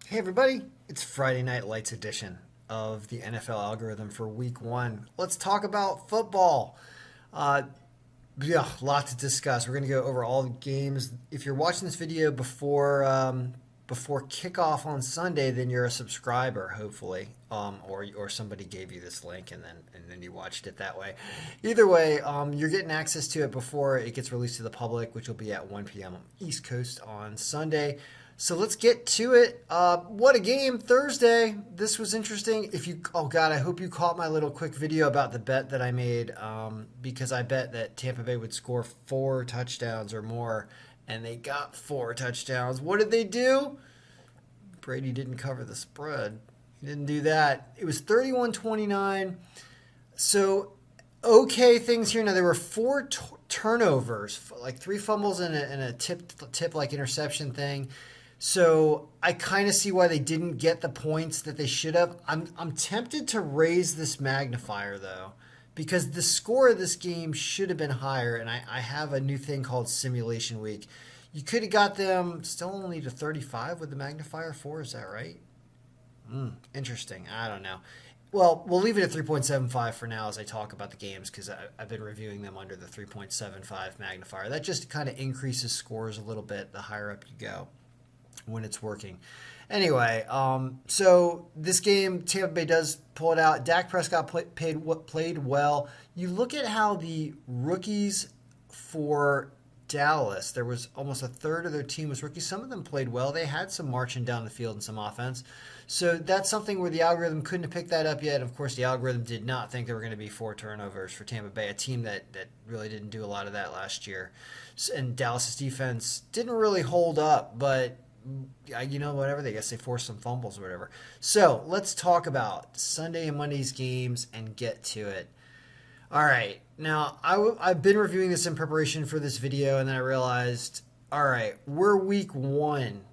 Hey everybody, it's Friday Night Lights edition of the NFL algorithm for week one. Let's talk about football. Uh, yeah, a lot to discuss. We're going to go over all the games. If you're watching this video before kickoff on Sunday, then you're a subscriber, hopefully, or somebody gave you this link and then you watched it that way. Either way, you're getting access to it before it gets released to the public, which will be at 1 p.m. East Coast on Sunday. So let's get to it. What a game Thursday. This was interesting. Oh God, I hope you caught my little quick video about the bet that I made because I bet that Tampa Bay would score 4 touchdowns or more, and they got 4 touchdowns. What did they do? Brady didn't cover the spread. He didn't do that. It was 31-29. So okay things here. Now there were 4 turnovers, like 3 fumbles and a tip like interception thing. So I kind of see why they didn't get the points that they should have. I'm tempted to raise this magnifier though, because the score of this game should have been higher. And I have a new thing called Simulation Week. You could have got them still only to 35 with the magnifier 4. Is that right? Interesting. I don't know. Well, we'll leave it at 3.75 for now as I talk about the games because I've been reviewing them under the 3.75 magnifier. That just kind of increases scores a little bit the higher up you go when it's working. Anyway, so this game, Tampa Bay does pull it out. Dak Prescott played well. You look at how the rookies for Dallas, there was almost a third of their team was rookies. Some of them played well. They had some marching down the field and some offense. So that's something where the algorithm couldn't have picked that up yet. Of course, the algorithm did not think there were going to be 4 turnovers for Tampa Bay, a team that really didn't do a lot of that last year. And Dallas's defense didn't really hold up, but whatever. I guess they forced some fumbles or whatever. So let's talk about Sunday and Monday's games and get to it. All right. Now, I've been reviewing this in preparation for this video, and then I realized, all right, we're week one.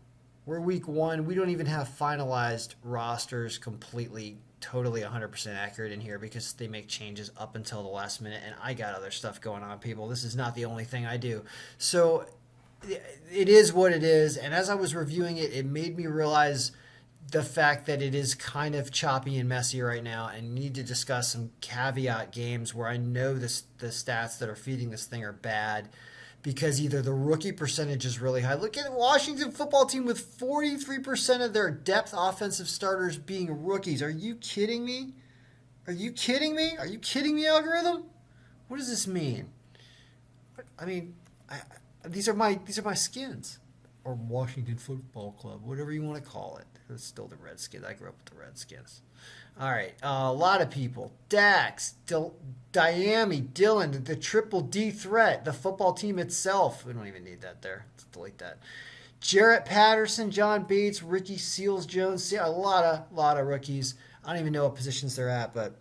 We're week one. We don't even have finalized rosters completely, totally 100% accurate in here because they make changes up until the last minute, and I got other stuff going on, people. This is not the only thing I do. So it is what it is, and as I was reviewing it, it made me realize the fact that it is kind of choppy and messy right now and need to discuss some caveat games where I know the stats that are feeding this thing are bad because either the rookie percentage is really high. Look at the Washington football team with 43% of their depth offensive starters being rookies. Are you kidding me? Are you kidding me? Are you kidding me, algorithm? What does this mean? I mean, these are my skins, or Washington Football Club, whatever you want to call it. It's still the Redskins. I grew up with the Redskins. All right, a lot of people. Dax, Diami, Dylan, the Triple D threat, the football team itself. We don't even need that there. Let's delete that. Jarrett Patterson, John Bates, Ricky Seals-Jones. A lot of rookies. I don't even know what positions they're at, but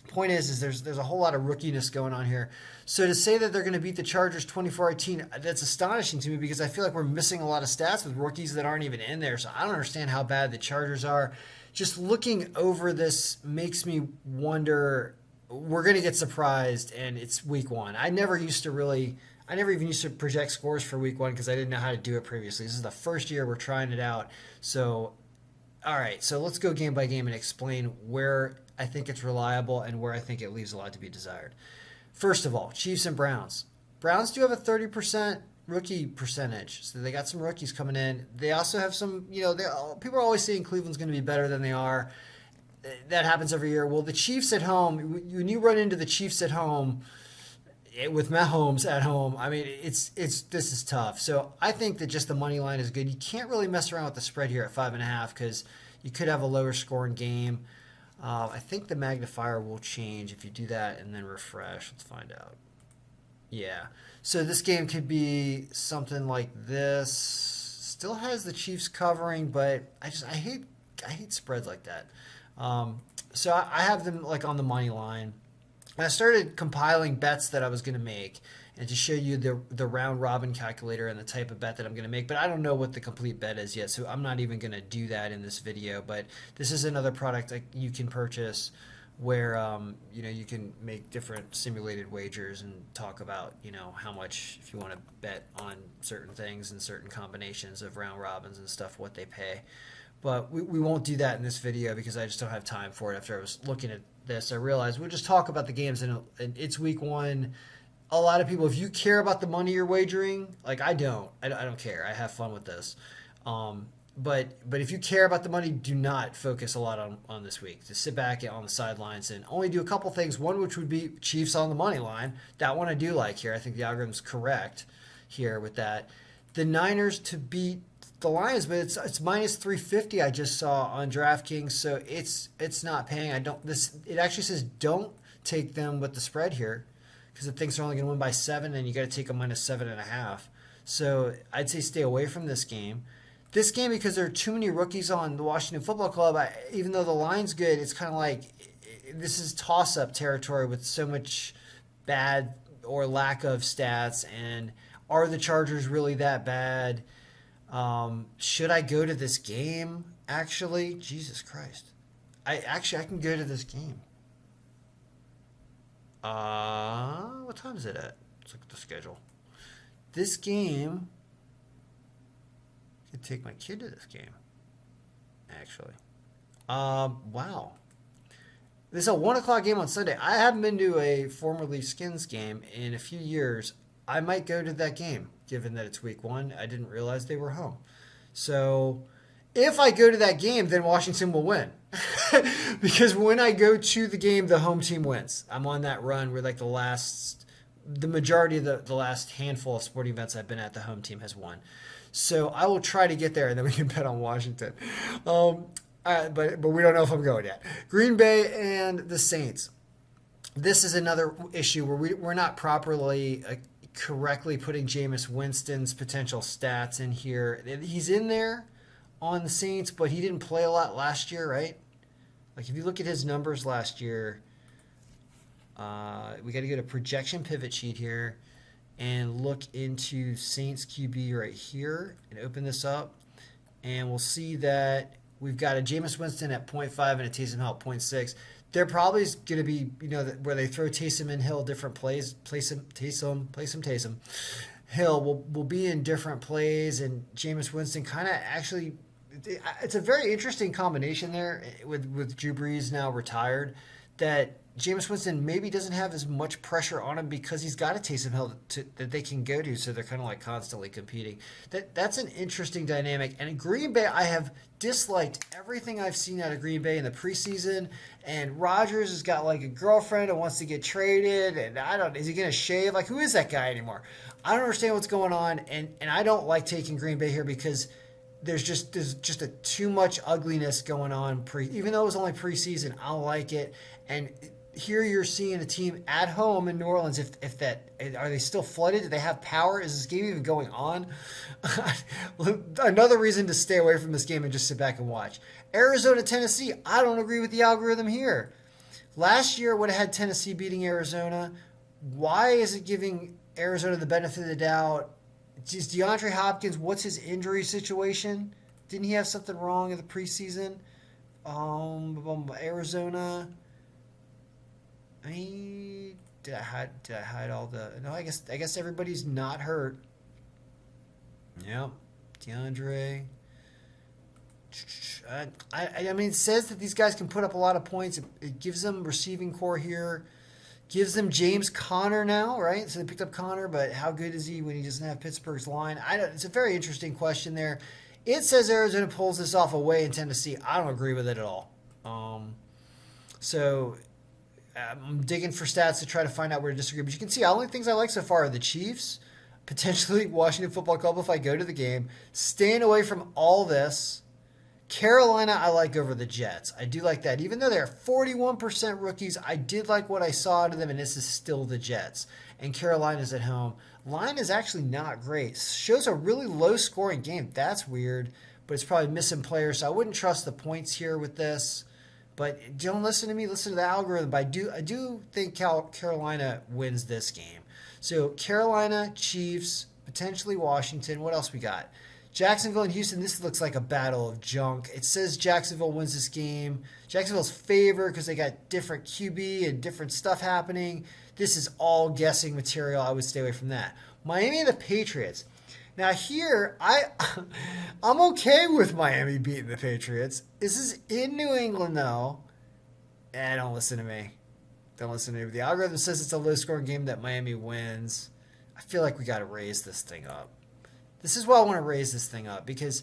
point is there's a whole lot of rookiness going on here. So to say that they're going to beat the Chargers 24-18, that's astonishing to me because I feel like we're missing a lot of stats with rookies that aren't even in there. So I don't understand how bad the Chargers are. Just looking over this makes me wonder, we're going to get surprised, and it's week one. I never even used to project scores for week one because I didn't know how to do it previously. This is the first year we're trying it out. So, all right, so let's go game by game and explain where I think it's reliable and where I think it leaves a lot to be desired. First of all, Chiefs and Browns. Browns do have a 30% rookie percentage, so they got some rookies coming in. They also have some, people are always saying Cleveland's going to be better than they are. That happens every year. Well, the Chiefs at home, when you run into the Chiefs at home with Mahomes at home, I mean, this is tough. So I think that just the money line is good. You can't really mess around with the spread here at 5.5 because you could have a lower scoring game. I think the magnifier will change if you do that and then refresh. Let's find out. Yeah. So this game could be something like this. Still has the Chiefs covering, but I hate spreads like that. So I have them like on the money line. And I started compiling bets that I was going to make and to show you the round robin calculator and the type of bet that I'm going to make. But I don't know what the complete bet is yet, so I'm not even going to do that in this video. But this is another product that you can purchase where you can make different simulated wagers and talk about how much, if you want to bet on certain things and certain combinations of round robins and stuff, what they pay. But we won't do that in this video because I just don't have time for it. After I was looking at this, I realized we'll just talk about the games, and it's week one. A lot of people, if you care about the money you're wagering, like I don't care. I have fun with this. But if you care about the money, do not focus a lot on this week. Just sit back on the sidelines and only do a couple things. One, which would be Chiefs on the money line. That one I do like here. I think the algorithm's correct here with that. The Niners to beat the Lions, but it's minus 350. I just saw on DraftKings, so it's not paying. It actually says don't take them with the spread here because it thinks they're only going to win by 7, and you got to take them minus 7.5. So I'd say stay away from this game. This game, because there are too many rookies on the Washington Football Club, even though the line's good, it's kind of like this is toss-up territory with so much bad or lack of stats. And are the Chargers really that bad? Should I go to this game? Actually, Jesus Christ. I can go to this game. What time is it at? Let's look at the schedule. This game, I could take my kid to this game. Actually. Wow. This is a 1 o'clock game on Sunday. I haven't been to a formerly Skins game in a few years. I might go to that game, given that it's week one. I didn't realize they were home. So if I go to that game, then Washington will win. Because when I go to the game, the home team wins. I'm on that run where like the majority of the last handful of sporting events I've been at, the home team has won. So I will try to get there, and then we can bet on Washington. But we don't know if I'm going yet. Green Bay and the Saints. This is another issue where we're not properly correctly putting Jameis Winston's potential stats in here. He's in there on the Saints, but he didn't play a lot last year, right? Like if you look at his numbers last year, we got to go to projection pivot sheet here and look into Saints QB right here and open this up. And we'll see that we've got a Jameis Winston at 0.5 and a Taysom Hill at 0.6. They're probably going to be, where they throw Taysom and Hill different plays. Taysom. Hill will be in different plays, and Jameis Winston kind of actually, it's a very interesting combination there with Drew Brees now retired, that Jameis Winston maybe doesn't have as much pressure on him because he's got a Taysom Hill that they can go to, so they're kind of like constantly competing. That's an interesting dynamic. And in Green Bay, I have disliked everything I've seen out of Green Bay in the preseason. And Rodgers has got like a girlfriend and wants to get traded. And is he going to shave? Like, who is that guy anymore? I don't understand what's going on. And I don't like taking Green Bay here because there's just a too much ugliness going on. Even though it was only preseason, I don't like it. And here you're seeing a team at home in New Orleans. Are they still flooded? Do they have power? Is this game even going on? Another reason to stay away from this game and just sit back and watch. Arizona, Tennessee. I don't agree with the algorithm here. Last year, would have had Tennessee beating Arizona. Why is it giving Arizona the benefit of the doubt? Is DeAndre Hopkins, what's his injury situation? Didn't he have something wrong in the preseason? Arizona. Did I hide all the? No, I guess everybody's not hurt. Yep, DeAndre. I mean, it says that these guys can put up a lot of points. It gives them receiving core here. Gives them James Conner now, right? So they picked up Conner, but how good is he when he doesn't have Pittsburgh's line? It's a very interesting question there. It says Arizona pulls this off away in Tennessee. I don't agree with it at all. So I'm digging for stats to try to find out where to disagree. But you can see the only things I like so far are the Chiefs, potentially Washington Football Club if I go to the game, staying away from all this. Carolina, I like over the Jets. I do like that. Even though they're 41% rookies, I did like what I saw out of them, and this is still the Jets. And Carolina's at home. Line is actually not great. Shows a really low-scoring game. That's weird, but it's probably missing players, so I wouldn't trust the points here with this. But don't listen to me. Listen to the algorithm. But I do think Carolina wins this game. So Carolina, Chiefs, potentially Washington. What else we got? Jacksonville and Houston, this looks like a battle of junk. It says Jacksonville wins this game. Jacksonville's favored because they got different QB and different stuff happening. This is all guessing material. I would stay away from that. Miami and the Patriots. Now here, I'm okay with Miami beating the Patriots. This is in New England though. Don't listen to me. Don't listen to me. The algorithm says it's a low-scoring game that Miami wins. I feel like we got to raise this thing up. This is why I want to raise this thing up because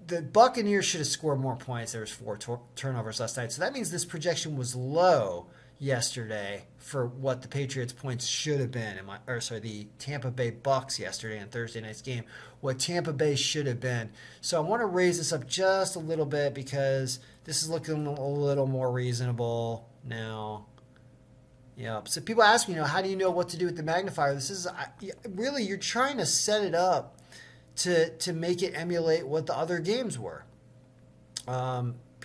the Buccaneers should have scored more points. There was 4 turnovers last night. So that means this projection was low yesterday for what the Patriots points should have been. The Tampa Bay Bucks yesterday in Thursday night's game. What Tampa Bay should have been. So I want to raise this up just a little bit because this is looking a little more reasonable now. Yep. So people ask me, how do you know what to do with the magnifier? This is really, you're trying to set it up to make it emulate what the other games were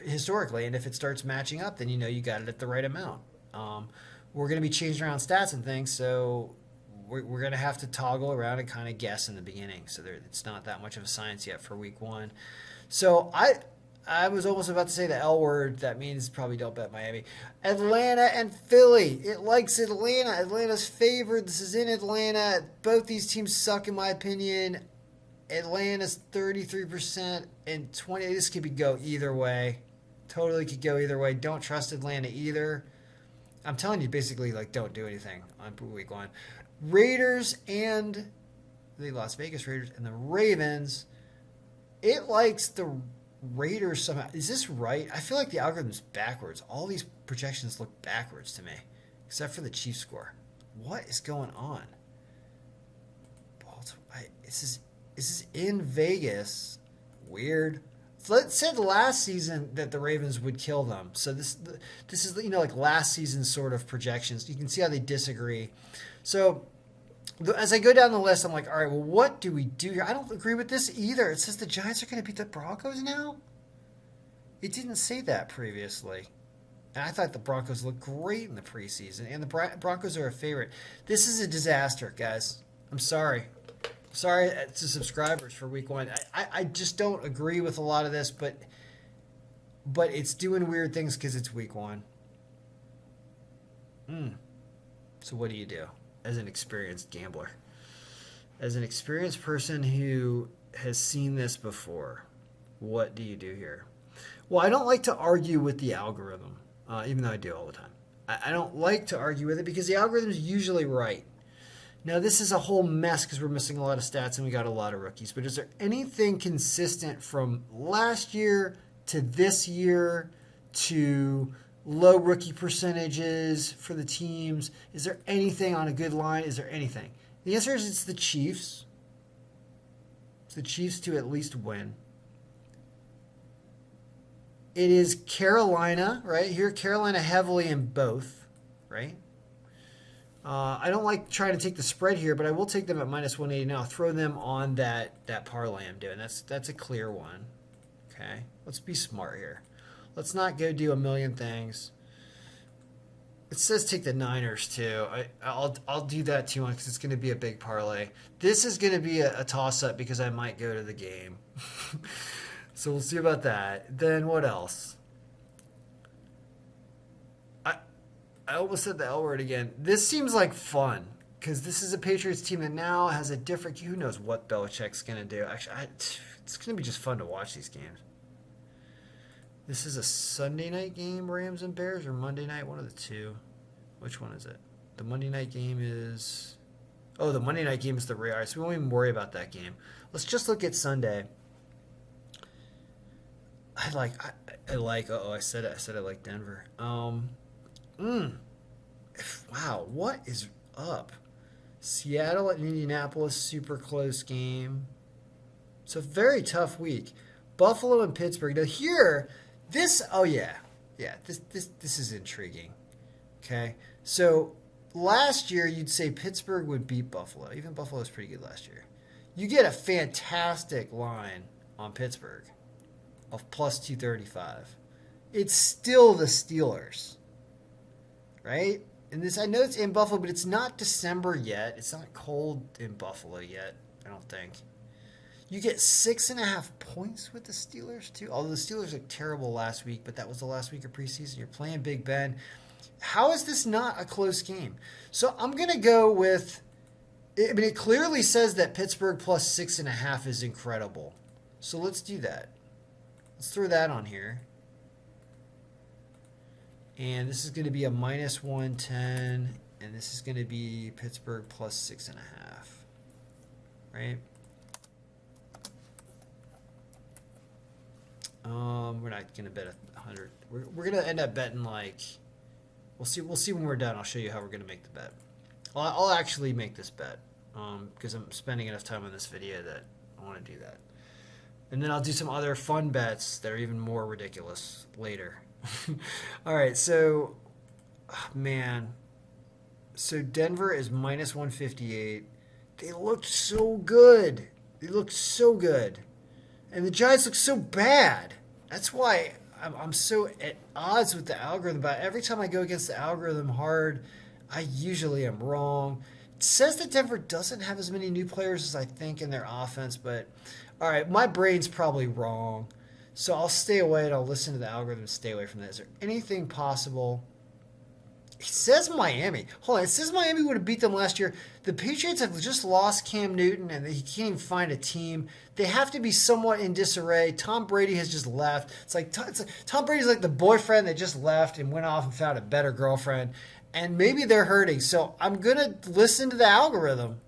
historically. And if it starts matching up, then you got it at the right amount. We're going to be changing around stats and things, so we're going to have to toggle around and kind of guess in the beginning. So it's not that much of a science yet for week 1. So I was almost about to say the L word. That means probably don't bet Miami. Atlanta and Philly. It likes Atlanta. Atlanta's favored. This is in Atlanta. Both these teams suck in my opinion. Atlanta's 33% and 20. This could go either way. Totally could go either way. Don't trust Atlanta either. I'm telling you, basically, don't do anything on week 1. Raiders and the Las Vegas Raiders and the Ravens. It likes the Raiders somehow. Is this right? I feel like the algorithm's backwards. All these projections look backwards to me, except for the Chiefs score. What is going on? This is in Vegas. Weird. It said last season that the Ravens would kill them. So this is like last season's sort of projections. You can see how they disagree. So as I go down the list, I'm like, all right, well, what do we do here? I don't agree with this either. It says the Giants are going to beat the Broncos now? It didn't say that previously. And I thought the Broncos looked great in the preseason. And the Broncos are a favorite. This is a disaster, guys. I'm sorry. Sorry to subscribers for week 1. I just don't agree with a lot of this, but it's doing weird things because it's week 1. So what do you do as an experienced gambler? As an experienced person who has seen this before, what do you do here? Well, I don't like to argue with the algorithm, even though I do all the time. I don't like to argue with it because the algorithm is usually right. Now, this is a whole mess because we're missing a lot of stats and we got a lot of rookies. But is there anything consistent from last year to this year to low rookie percentages for the teams? Is there anything on a good line? Is there anything? The answer is it's the Chiefs. It's the Chiefs to at least win. It is Carolina, right? Here, Carolina heavily in both, right? I don't like trying to take the spread here, but I will take them at minus 180 now. Throw them on that parlay I'm doing. That's a clear one. Okay, let's be smart here. Let's not go do a million things. It says take the Niners too. I'll do that too because it's going to be a big parlay. This is going to be a toss up because I might go to the game. So we'll see about that. Then what else? I almost said the L word again. This seems like fun because this is a Patriots team that now has a different. Who knows what Belichick's going to do? Actually, it's going to be just fun to watch these games. This is a Sunday night game, Rams and Bears, or Monday night, one of the two. Which one is it? The Monday night game is... Oh, the Monday night game is the Raiders. So we won't even worry about that game. Let's just look at Sunday. I said I like Denver. Wow, what is up? Seattle and Indianapolis, super close game. It's a very tough week. Buffalo and Pittsburgh. Now here, this is intriguing. Okay, so last year you'd say Pittsburgh would beat Buffalo. Even Buffalo was pretty good last year. You get a fantastic line on Pittsburgh of plus 235. It's still the Steelers. Right? And this, I know it's in Buffalo, but it's not December yet. It's not cold in Buffalo yet, I don't think. You get 6.5 points with the Steelers, too. Although the Steelers looked terrible last week, but that was the last week of preseason. You're playing Big Ben. How is this not a close game? So I'm going to go with I mean, it clearly says that Pittsburgh plus 6.5 is incredible. So let's do that. Let's throw that on here. And this is going to be a minus 110. And this is going to be Pittsburgh plus 6.5. Right? We're not going to bet 100. We're going to end up betting like... We'll see when we're done. I'll show you how we're going to make the bet. I'll actually make this bet because I'm spending enough time on this video that I want to do that. And then I'll do some other fun bets that are even more ridiculous later. All right, so, man. So Denver is minus 158. They looked so good. They looked so good. And the Giants look so bad. That's why I'm so at odds with the algorithm. But every time I go against the algorithm hard, I usually am wrong. It says that Denver doesn't have as many new players as I think in their offense. But, all right, my brain's probably wrong. So I'll stay away and I'll listen to the algorithm and stay away from that. Is there anything possible? It says Miami. Hold on. It says Miami would have beat them last year. The Patriots have just lost Cam Newton, and he can't even find a team. They have to be somewhat in disarray. Tom Brady has just left. It's like Tom Brady's like the boyfriend that just left and went off and found a better girlfriend. And maybe they're hurting. So I'm going to listen to the algorithm.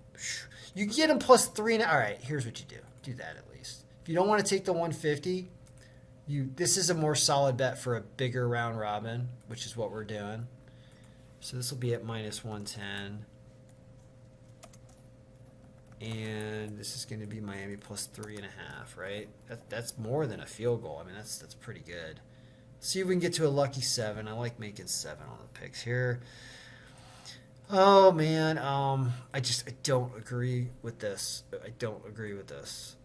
You get them plus 3. All right, here's what you do. Do that at least. If you don't want to take the 150, this is a more solid bet for a bigger round robin, which is what we're doing. So this will be at minus 110. And this is going to be Miami plus 3.5, right? That's more than a field goal. I mean, that's pretty good. See if we can get to a lucky 7. I like making 7 on the picks here. Oh, man. I don't agree with this. I don't agree with this.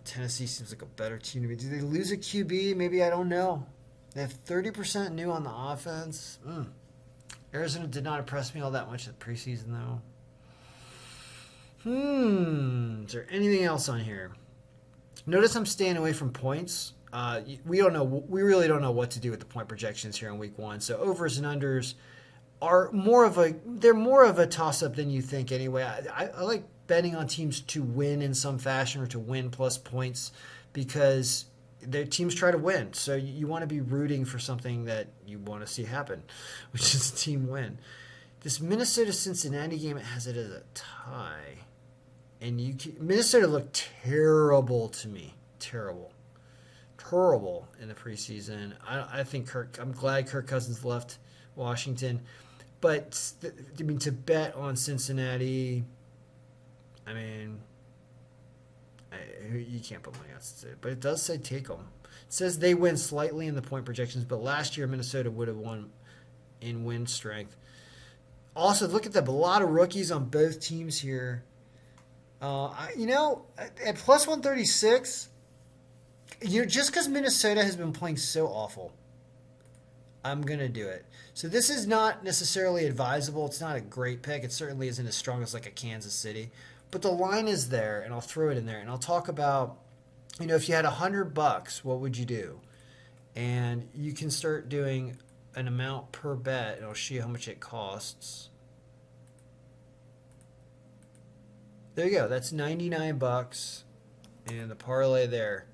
Tennessee seems like a better team to me. Do they lose a QB? Maybe, I don't know. They have 30% new on the offense. Arizona did not impress me all that much at the preseason, though. Is there anything else on here? Notice I'm staying away from points. We don't know. We really don't know what to do with the point projections here in week 1. So overs and unders are more of a toss-up than you think anyway. I like betting on teams to win in some fashion or to win plus points because their teams try to win. So you want to be rooting for something that you want to see happen, which is a team win. This Minnesota-Cincinnati game, it has it as a tie. And Minnesota looked terrible to me. Terrible in the preseason. I think I'm glad Kirk Cousins left Washington. But, to bet on Cincinnati, you can't put money on Cincinnati. But it does say take them. It says they win slightly in the point projections, but last year Minnesota would have won in win strength. Also, look at that. A lot of rookies on both teams here. At plus 136, just because Minnesota has been playing so awful, I'm going to do it. So this is not necessarily advisable. It's not a great pick. It certainly isn't as strong as like a Kansas City. But the line is there, and I'll throw it in there. And I'll talk about, if you had $100, what would you do? And you can start doing an amount per bet, and I'll show you how much it costs. There you go. That's $99, and the parlay there.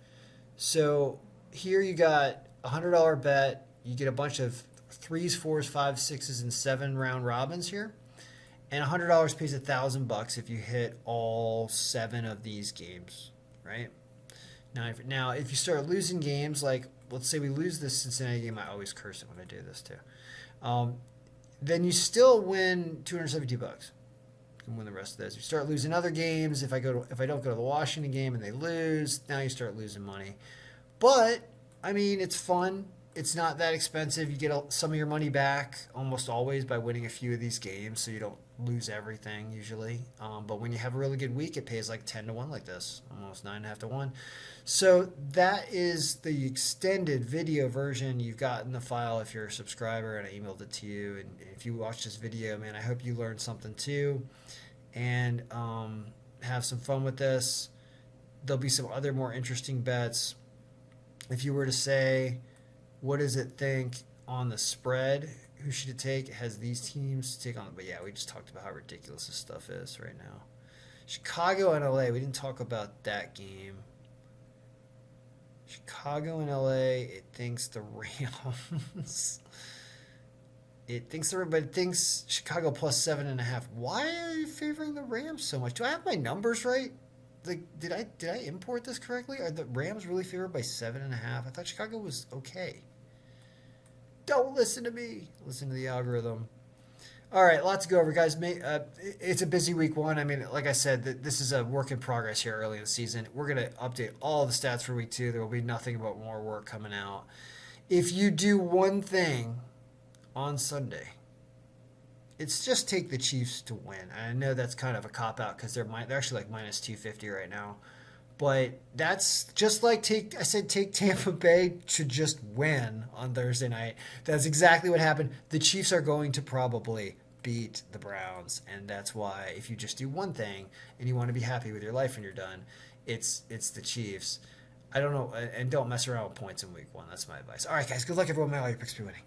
So here you got a $100 bet. You get a bunch of 3s, 4s, 5s, 6s, and 7 round robins here. And $100 pays $1,000 if you hit all 7 of these games, right? Now, if you start losing games, like let's say we lose this Cincinnati game, I always curse it when I do this too. Then you still win $272. You can win the rest of those. You start losing other games. If I don't go to the Washington game and they lose, now you start losing money. But it's fun. It's not that expensive. You get some of your money back almost always by winning a few of these games, so you don't lose everything usually. But when you have a really good week, it pays like 10-1 like this, almost 9.5-1. So that is the extended video version. You've gotten the file if you're a subscriber, and I emailed it to you. And if you watch this video, man, I hope you learned something too, and have some fun with this. There'll be some other more interesting bets. If you were to say, what does it think on the spread? who should it take? It has these teams to take on. But yeah, we just talked about how ridiculous this stuff is right now. Chicago and LA. We didn't talk about that game. Chicago and LA. It thinks the Rams. But it thinks Chicago plus 7.5. Why are you favoring the Rams so much? Do I have my numbers right? Like, did I import this correctly? Are the Rams really favored by 7.5? I thought Chicago was okay. Don't listen to me. Listen to the algorithm. All right, lots to go over, guys. It's a busy week one. I mean, like I said, this is a work in progress here early in the season. We're going to update all the stats for week two. There will be nothing but more work coming out. If you do one thing on Sunday, it's just take the Chiefs to win. And I know that's kind of a cop-out because they're actually like minus 250 right now. But that's just like take Tampa Bay to just win on Thursday night. That's exactly what happened. The Chiefs are going to probably beat the Browns, and that's why if you just do one thing and you want to be happy with your life when you're done, it's the Chiefs. I don't know, and don't mess around with points in week one. That's my advice. All right, guys, good luck everyone. May all your picks be winning.